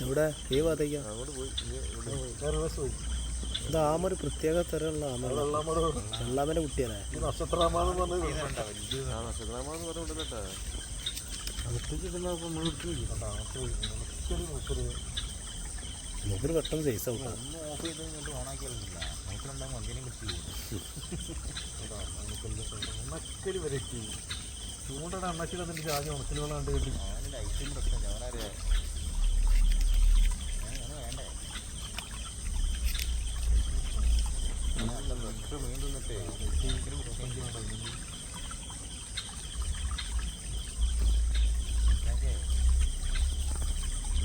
ഇവിടെ ഈ ഭാഗത്തേക്കാ ഇത് ആമൊരു പ്രത്യേക തരമുള്ള ആമ വെള്ളാമന്റെ കുട്ടിയല്ലേ മൂപ്പര് പെട്ടെന്ന് സൈസ് ആവും ചൂണ്ടയുടെ അണ്ണാച്ചിൽ അതിൻ്റെ ആദ്യം ഉണക്കൽ വെള്ളം കണ്ട് കിട്ടി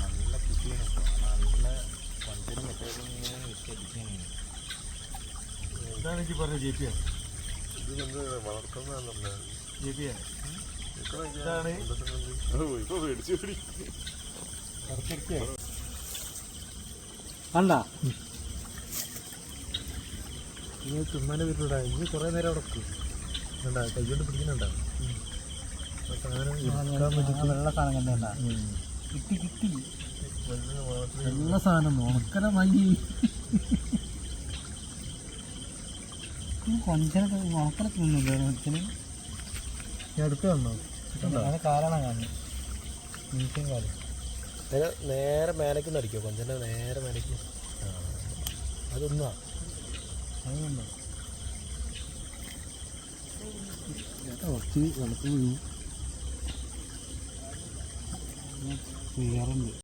നല്ല കുട്ടിയാണ് നല്ല പഞ്ചനും മറ്റേതും ഇതാണ് എനിക്ക് പറഞ്ഞത് ജെ പി ആണ് വളർത്തുന്നതല്ലേ ജെ പി ആണ് അല്ല ഇനി തിന്നാനെ വരുന്നുണ്ടാ ഇനി കുറേ നേരം അവിടെ ഉണ്ടാ കൈകൊണ്ട് പിടിക്കുന്നുണ്ടാ വെള്ള സാധനം കണ്ടാ കിട്ടി കിട്ടി വെള്ള സാധനം ഉണക്കല മഞ്ഞി കൊഞ്ചനൊക്കെ ഉണക്കലൊക്കെ തിന്നുണ്ടോ കൊഞ്ചന് അടുത്ത് വന്നോ കാലാണ് കാണുന്നത് മീശയും കാലം നേരെ മേലേക്ക് നടിക്കോ കൊഞ്ചൻ്റെ നേരെ മേലേക്ക് അതൊന്നാ അതുകൊണ്ടോ കുറച്ച് വെളുപ്പ് വീഴും ചെയ്യാറുണ്ട്.